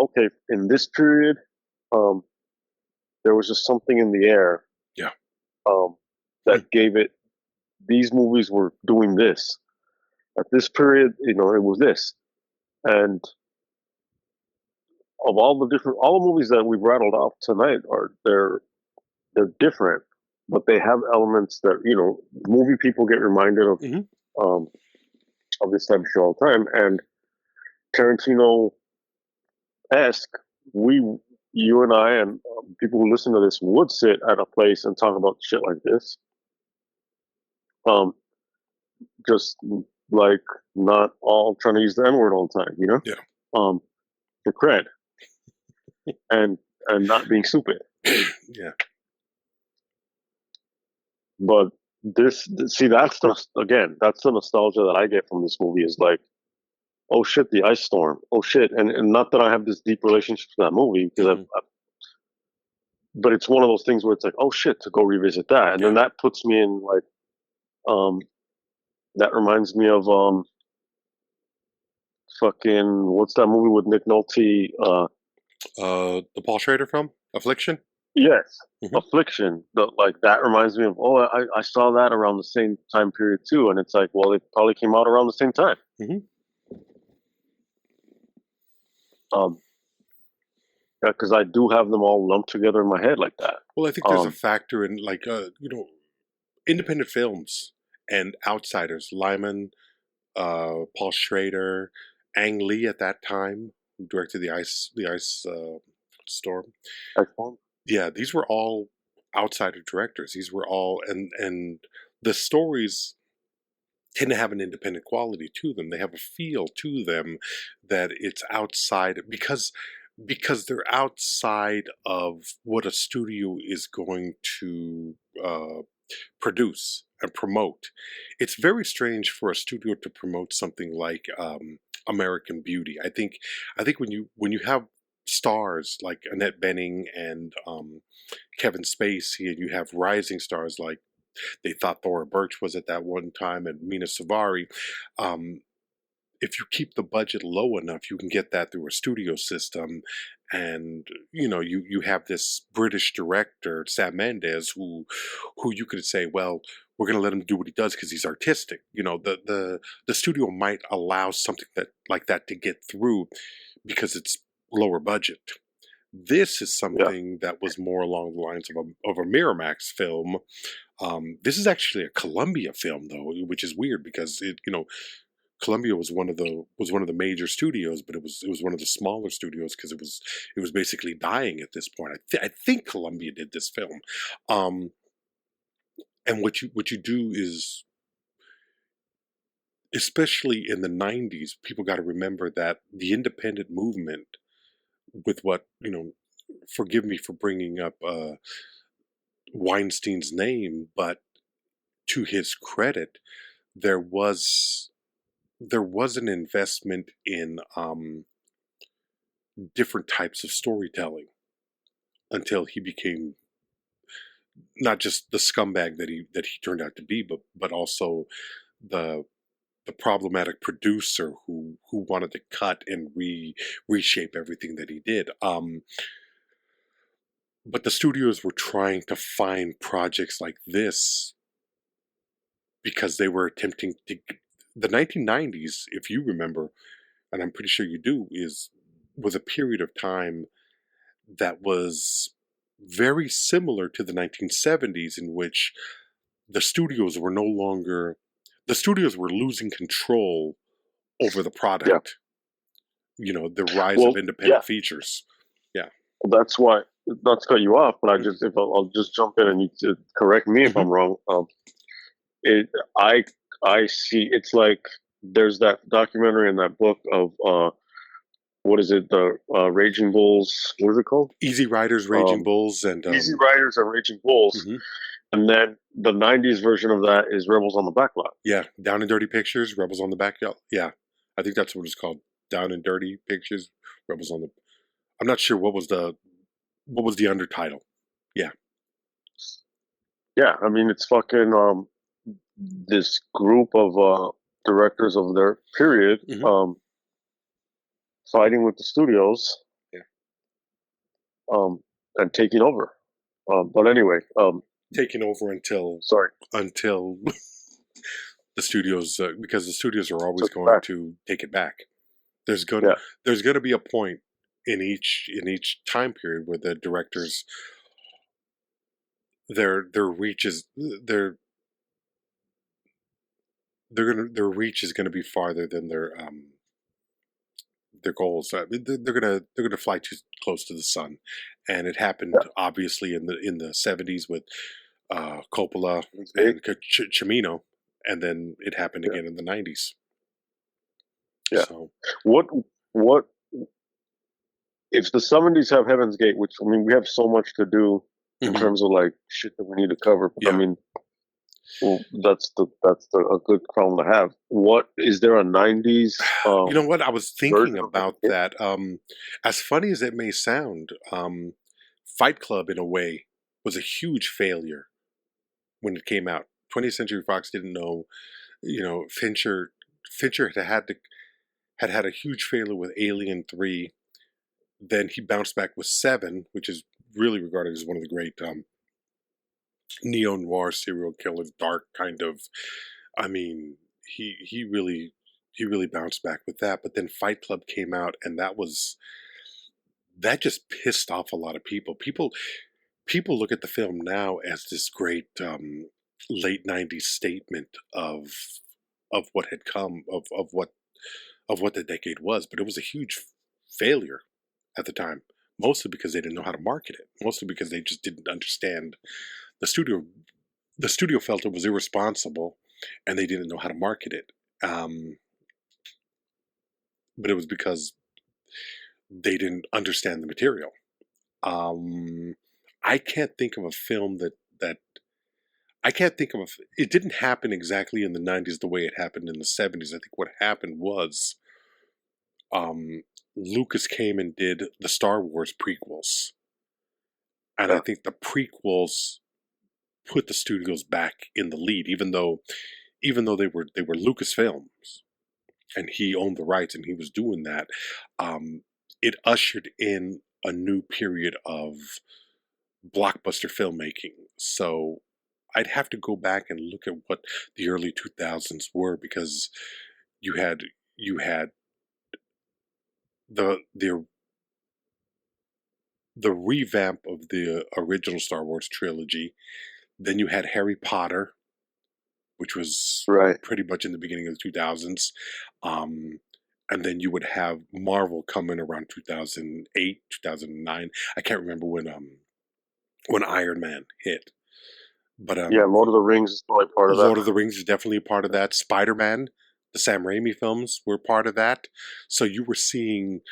okay, in this period, um, there was just something in the air
Yeah.
um,
Hmm.
that gave it. These movies were doing this at this period. It was this, and of all the movies that we've rattled off tonight are they're different, but they have elements that movie people get reminded
Hmm.
um, of this type of show all the time, and Tarantino esque. We, you and I, and people who listen to this would sit at a place and talk about shit like this. Um, just like not all trying to use the N word all the time,
Yeah.
for cred and not being stupid.
Yeah.
But see, that's that's the nostalgia that I get from this movie is like, oh shit, the ice storm. Oh shit, and not that I have this deep relationship to that movie because
Hmm.
but it's one of those things where it's like, oh shit, to go revisit that, and
Yeah.
then that puts me in like, um, that reminds me of fucking what's that movie with Nick Nolte?
The Paul Schrader film, Affliction.
Yes,
Hmm.
Affliction. Like that reminds me of. Oh, I saw that around the same time period too, and it's like, well, it probably came out around the same time.
Hmm.
Um, yeah, because I do have them all lumped together in my head like that.
Well, I think there's a factor in like independent films and outsiders. Liman, Paul Schrader, Ang Lee at that time, who directed the Ice Storm.
Excellent.
Yeah, these were all outsider directors. These were all, and the stories tend to have an independent quality to them. They have a feel to them that it's outside because they're outside of what a studio is going to produce and promote. It's very strange for a studio to promote something like American Beauty. I think when you have stars like Annette Bening and Kevin Spacey, and you have rising stars like they thought Thora Birch was at that one time, and Mina Savari. Um, if you keep the budget low enough, you can get that through a studio system, and you have this British director Sam Mendes who you could say, well, we're going to let him do what he does because he's artistic. The studio might allow something that like that to get through because it's lower budget. This is
Yeah.
something that was more along the lines of a Miramax film. This is actually a Columbia film, though, which is weird because Columbia was one of the major studios, but it was one of the smaller studios because it was basically dying at this point. I think Columbia did this film, and what you do is, especially in the '90s, people got to remember that the independent movement, with what forgive me for bringing up Weinstein's name, but to his credit, there was an investment in different types of storytelling until he became not just the scumbag that he turned out to be, but also the problematic producer who wanted to cut and reshape everything that he did. But the studios were trying to find projects like this because they were attempting to. The 1990s, if you remember, and I'm pretty sure you do, was a period of time that was very similar to the 1970s, in which the studios were no longer the studios were losing control over the
Yeah.
product. The rise of
Well,
independent
yeah.
features. Yeah.
That's why, not to cut you off, but
Mhm.
if I'll just jump in and you to correct me if I'm
Mhm.
wrong. It I I see it's like there's that documentary in that book of what is it, the Raging Bulls? What is it called?
Easy Riders, Raging
Um,
Bulls, and
Easy Riders and Raging Bulls,
mhm.
and then the '90s version of that is Rebels on the Backlot.
Yeah, Down and Dirty Pictures, Rebels on the Backyard. Yeah, I think that's what it's called. Down and Dirty Pictures, Rebels on the. I'm not sure what was the undertitle. Yeah.
Yeah, I mean it's fucking this group of directors of their period
Hmm.
fighting with the studios
Yeah.
um, and taking over. But anyway,
Taking over until
sorry,
until the studios, because the studios are always
took it
going
back.
to take it back. There's gonna
Yeah,
there's gonna be a point in each time period where the directors, their reach is their reach is gonna be farther than their goals. They're gonna fly too close to the sun, and it happened
yeah.
obviously in the '70s with Coppola
It's big.
and Cimino, and then it happened
Yeah,
again in the '90s.
yeah.
So.
What what if the '70s have Heaven's Gate? Which I mean, we have so much to do in
Mhm.
terms of like shit that we need to cover. I
Yeah.
mean, well, that's a good problem to have. What is there a '90s
You know what? I was thinking
version of Heaven's
about
Gate?
that. As funny as it may sound, Fight Club, in a way, was a huge failure when it came out. 20th Century Fox didn't know. Fincher had a huge failure with Alien 3. Then he bounced back with Seven, which is really regarded as one of the great neo noir serial killers, dark kind of. I mean, he really bounced back with that. But then Fight Club came out, and that just pissed off a lot of people. People look at the film now as this great late '90s statement of what had come of what the decade was, but it was a huge failure at the time. mostly because they didn't know how to market it, mostly because they just didn't understand the studio. The studio felt it was irresponsible, and they didn't know how to market it. But it was because they didn't understand the material. I can't think of a film that I can't think of it didn't happen exactly in the 90s the way it happened in the 70s. I think what happened was Lucas came and did the Star Wars prequels. And I
Yeah.
think the prequels put the studios back in the lead, even though they were Lucas films and he owned the rights and he was doing that. It ushered in a new period of blockbuster filmmaking. So I'd have to go back and look at what the early 2000s were, because you had the the the revamp of the original Star Wars trilogy. Then you had Harry Potter, which was
Right.
pretty much in the beginning of the 2000s. And then you would have Marvel coming around 2008, 2009. I can't remember when Iron Man hit. But
Yeah, Lord of the Rings is probably part of that.
Lord of the Rings is definitely a part of that. Spider-Man, the Sam Raimi films were part of that. So you were seeing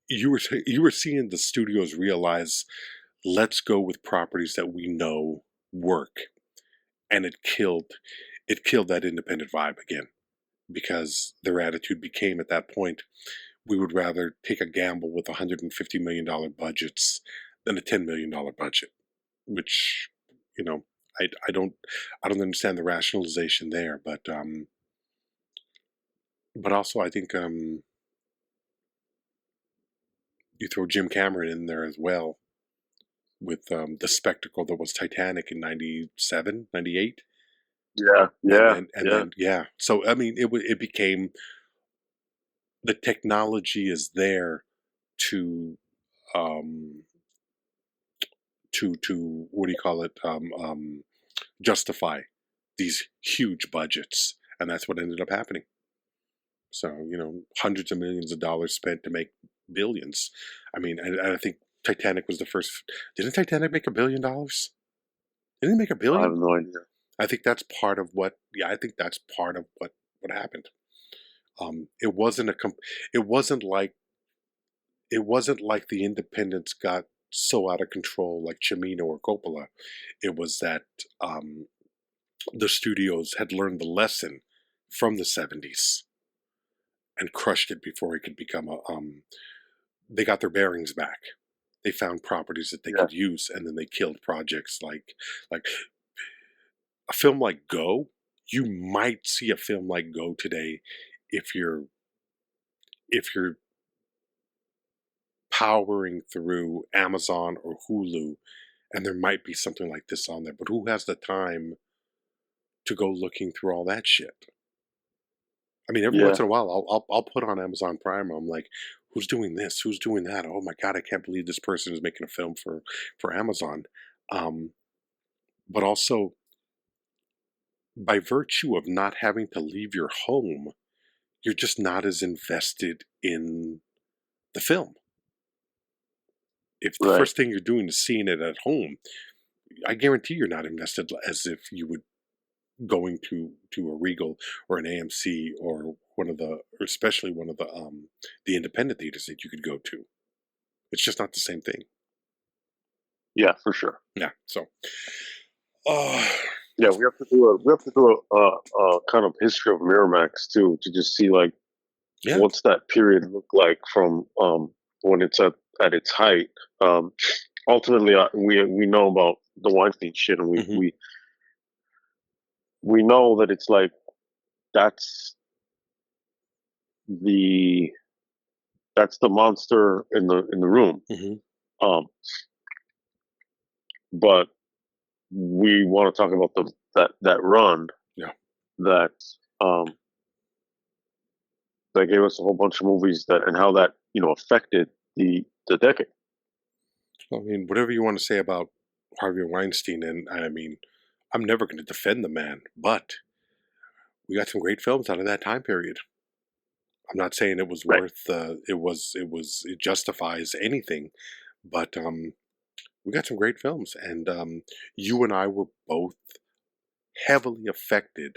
you were seeing the studios realize, let's go with properties that we know work. And it killed that independent vibe again, because their attitude became, at that point, we would rather take a gamble with $150 million budgets than a $10 million budget, which, you know, I don't understand the rationalization there, but also I think you throw Jim Cameron in there as well with the spectacle that was Titanic in 97, 98.
Yeah, yeah,
And
yeah,
then yeah, so I mean it became, the technology is there to um to what do you call it, justify these huge budgets, and that's what ended up happening. So, hundreds of millions of dollars spent to make billions. I mean, I think Titanic was the first. Didn't Titanic make $1 billion? Didn't it make a
I have
billion?
no idea.
I think that's part of what. Yeah, I think that's part of what happened. It wasn't it wasn't like the independents got so out of control like Cimino or Coppola. It was that the studios had learned the lesson from the 70s and crushed it before it could become a. They got their bearings back. They found properties that they
Yeah,
could use, and then they killed projects like a film like Go. You might see a film like Go today if you're powering through Amazon or Hulu, and there might be something like this on there. But who has the time to go looking through all that shit? I mean, every once
yeah,
in a while, I'll put on Amazon Prime. I'm like, who's doing this? Who's doing that? Oh my god, I can't believe this person is making a film for Amazon. Um, but also, by virtue of not having to leave your home, you're just not as invested in the film. If the
right.
first thing you're doing is seeing it at home, I guarantee you're not invested as if you would going to a Regal or an AMC or or especially one of the independent theaters that you could go to. It's just not the same thing.
Yeah, for sure.
Yeah. So, uh,
Yeah, we have to do a kind of history of Miramax too, to just see like
yeah.
what's that period look like from when it's at its height. Um, Ultimately, we know about the Weinstein shit, and
Hmm.
we know that it's like that's the that's the monster in the room.
Hmm.
Um, but we want to talk about that run
Yeah.
that um, that gave us a whole bunch of movies that and how that affected the decade.
I mean, whatever you want to say about Harvey Weinstein, and I mean, I'm never going to defend the man, but we got some great films out of that time period. I'm not saying it was
Right.
worth. It justifies anything, but we got some great films, and you and I were both heavily affected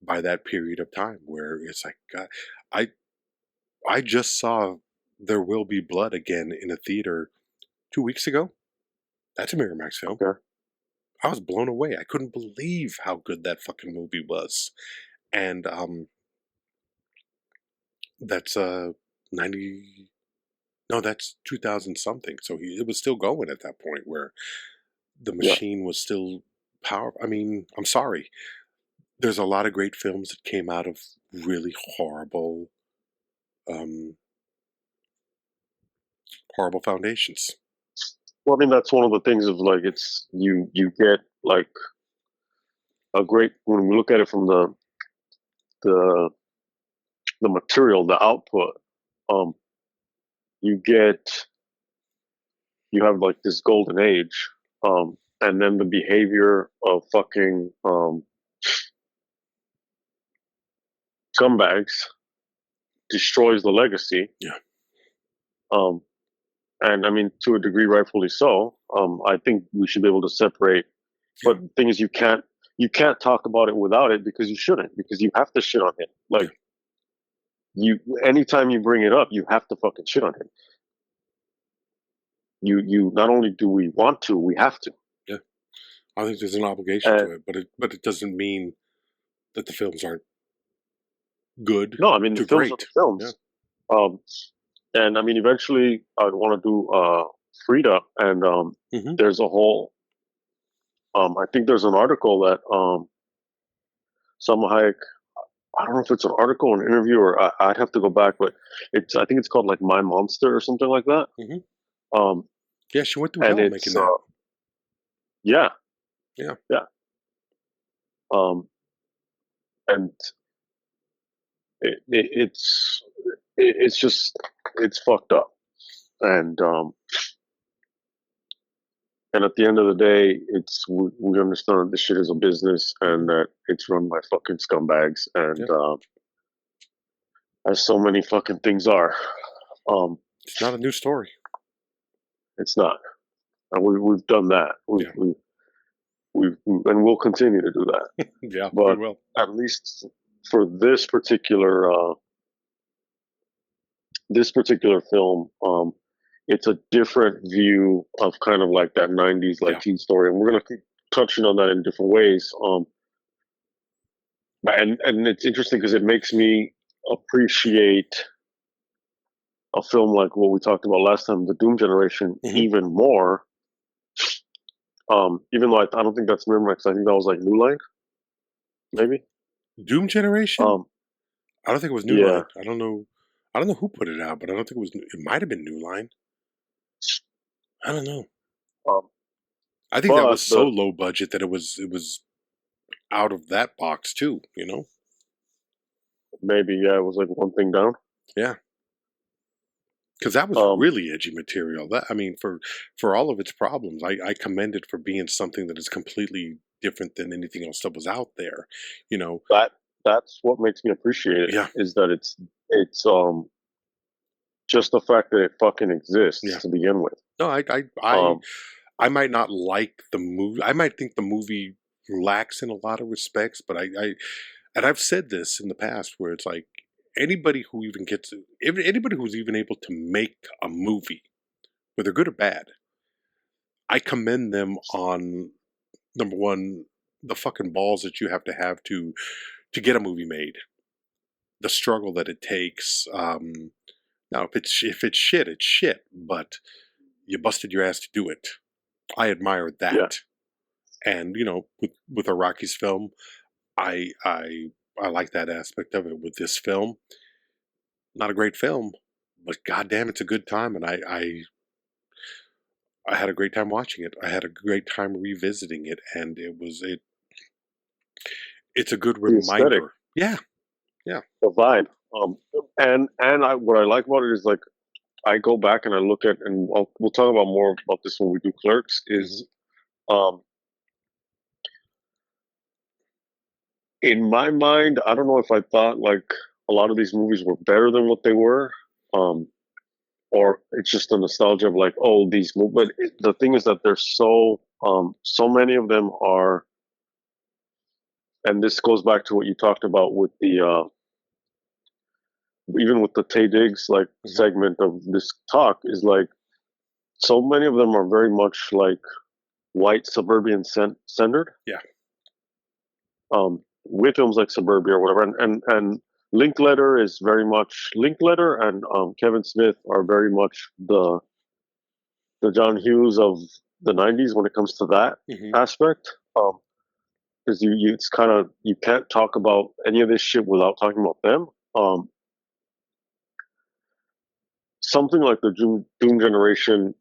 by that period of time where it's like, God, I I just saw There Will Be Blood again in a theater 2 weeks ago. That's a Miramax film.
Okay.
I was blown away. I couldn't believe how good that fucking movie was. And that's 90 no, that's 2000 something. So it was still going at that point where the
Yeah.
machine was still powerful. I mean, I'm sorry. There's a lot of great films that came out of really um horrible foundations.
Well, I mean, that's one of the things of like it's you get like a great when we look at it from the the material, the output. Um, you get you have like this golden age, and then the behavior of fucking scumbags destroys the legacy.
Yeah.
Um, and I mean, to a degree, rightfully so. I think we should be able to separate. But the thing is, you can't talk about it without it because you shouldn't because you have to shit on him. Like you, anytime you bring it up, you have to fucking shit on him. You not only do we want to, we have to.
Yeah. I think there's an obligation to it, but it doesn't mean that the films aren't good
No, I mean the
to
films are
great.
the films. Um, and I mean, eventually, I'd want to do Frida, and
Hmm.
there's a whole. I think there's an article that Salma Hayek. I don't know if it's an article, an interview, or I'd have to go back, but it's. I think it's called like My Monster or something like that.
Hmm.
Um,
Yeah, she went through
and
hell
it's
making that.
yeah,
Yeah.
yeah. And it's just it's fucked up, and and at the end of the day, we understand that this shit is a business and that it's run by fucking scumbags,
Yeah.
and as so many fucking things are. Um,
It's not a new story.
it's not, and we've done that.
Yeah.
And we'll continue to do that.
Yeah, we
But
will.
at least for this particular film, it's a different view of kind of like that '90s like
Yeah.
teen story, and we're gonna keep touching on that in different ways. And it's interesting because it makes me appreciate a film like what we talked about last time, The Doom Generation,
Hmm.
even more. Even though I don't think that's Miramax, I think that was like New Line, maybe.
Doom Generation?
Um,
I don't think it was New
yeah.
Line. I don't know. I don't know who put it out, but I don't think it was. It might have been New Line. I don't know.
Um,
I think that was
but
so low budget that it was out of that box too. You know?
maybe it was like one thing down.
Yeah. Because that was
Um,
really edgy material. That I mean, for all of its problems, I commend it for being something that is completely different than anything else that was out there. You know?
that's what makes me appreciate it
Yeah.
is that it's just the fact that it fucking
Yeah.
exists to begin with.
No, I might not like the movie. I might think the movie lacks in a lot of respects, but and I've said this in the past where it's like anybody who even anybody who's even able to make a movie, whether good or bad, I commend them on number one, the fucking balls that you have to get a movie made, the struggle that it takes. Now, if it's shit, it's shit, but you busted your ass to do it. I admire
Yeah,
that. And with Iraqi's film, I like that aspect of it. With this film, not a great film, but goddamn, it's a good time, and I had a great time watching it. I had a great time revisiting it, and it's a good
the aesthetic,
reminder. Yeah, yeah.
the vibe. And what I like about it is like I go back and I look at, and we'll talk about more about this when we do Clerks.
Hmm.
Is um in my mind, I don't know if I thought like a lot of these movies were better than what they were, or it's just a nostalgia of like, oh, these movies. But the thing is that there's so many of them are, and this goes back to what you talked about with the even with the Taye Diggs like segment of this talk is like, so many of them are very much like white suburban centered.
Yeah.
With films like Suburbia or whatever, and Linkletter is very much Linkletter, and Kevin Smith are very much the John Hughes of the '90s when it comes to that aspect. Because it's kind of, you can't talk about any of this shit without talking about them. Something like the Doom Generation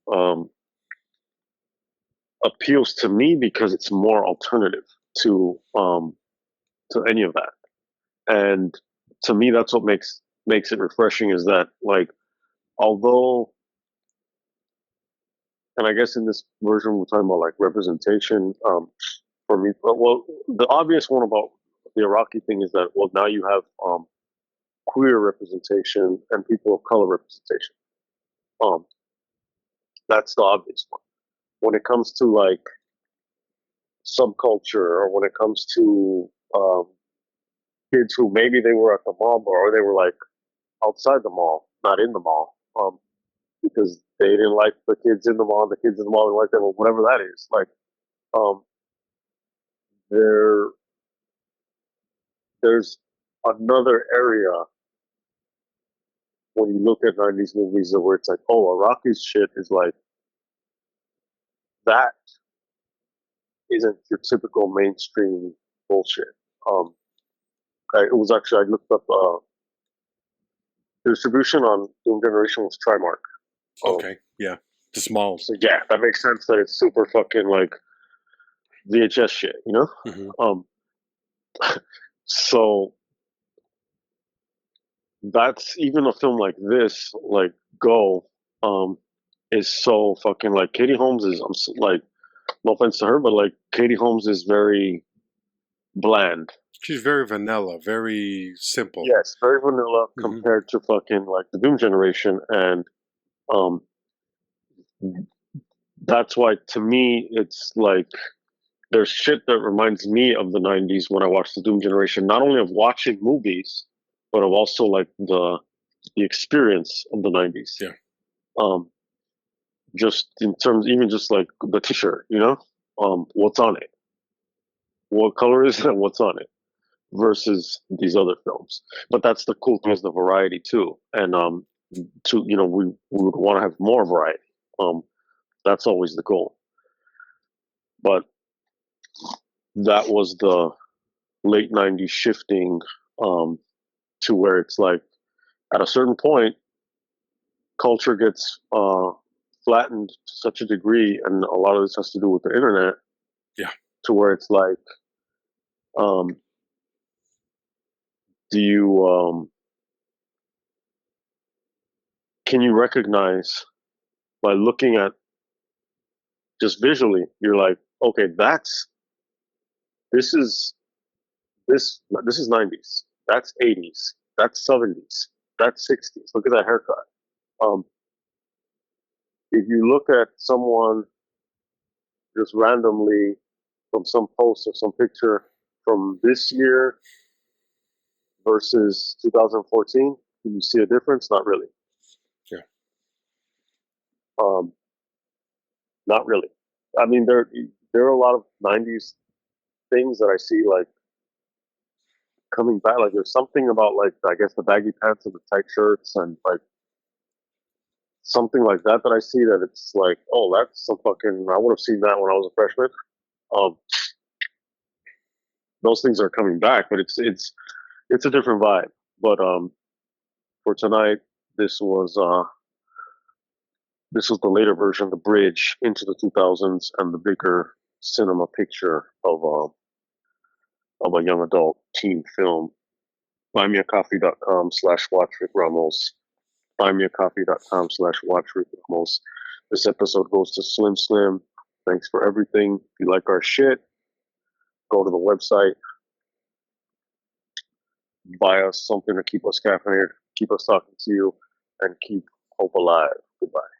appeals to me because it's more alternative to any of that, and to me that's what makes it refreshing, is that like, although, and I guess in this version we're talking about like representation, for me, well, the obvious one about the Iraqi thing is that, well, now you have queer representation and people of color representation. That's the obvious one. When it comes to like subculture, or when it comes to kids who maybe they were at the mall, or they were like outside the mall, not in the mall, because they didn't like the kids in the mall, the kids in the mall didn't like them, or whatever that is. Like, there's another area when you look at '90s movies where it's like, oh, Iraqi shit is like, that isn't your typical mainstream bullshit. It was actually, I looked up the distribution on Doom Generation was Trimark.
Okay, yeah, the smalls.
So yeah, that makes sense that it's super fucking like VHS shit, you know. So that's, even a film like this, like Go, is so fucking like, Katie Holmes is, like, no offense to her, but like Katie Holmes is very bland.
She's very vanilla, very simple.
Yes, very vanilla compared to fucking like the Doom Generation, and that's why to me it's like, there's shit that reminds me of the '90s when I watch the Doom Generation, not only of watching movies, but of also like the experience of the '90s.
Yeah.
Just in terms, even just like the T-shirt, you know, what's on it, what color is it, and what's on it, versus these other films. But that's the cool thing, is the variety too, and to, you know, we would want to have more variety. That's always the goal. But that was the late '90s shifting to where it's like, at a certain point, culture gets flattened to such a degree, and a lot of this has to do with the internet.
Yeah.
To where it's like, do you can you recognize, by looking at just visually, you're like, okay, this is 90s, that's 80s, that's 70s, that's 60s. Look at that haircut. If you look at someone just randomly from some post or some picture from this year versus 2014, can you see a difference? Not really.
Yeah.
Not really. I mean, there are a lot of '90s things that I see like coming back. Like, there's something about, like, I guess the baggy pants and the tight shirts, and like something like that I see, that it's like, oh, that's some fucking, I would have seen that when I was a freshman. Those things are coming back, but it's a different vibe. But for tonight, this was the later version, the bridge into the 2000s and the bigger cinema picture of a young adult teen film. buymeacoffee.com/watchRickRamos. buymeacoffee.com/watchRickRamos. This episode goes to Slim Slim. Thanks for everything. If you like our shit, go to the website. buy us something to keep us caffeinated, keep us talking to you, and keep hope alive. Goodbye.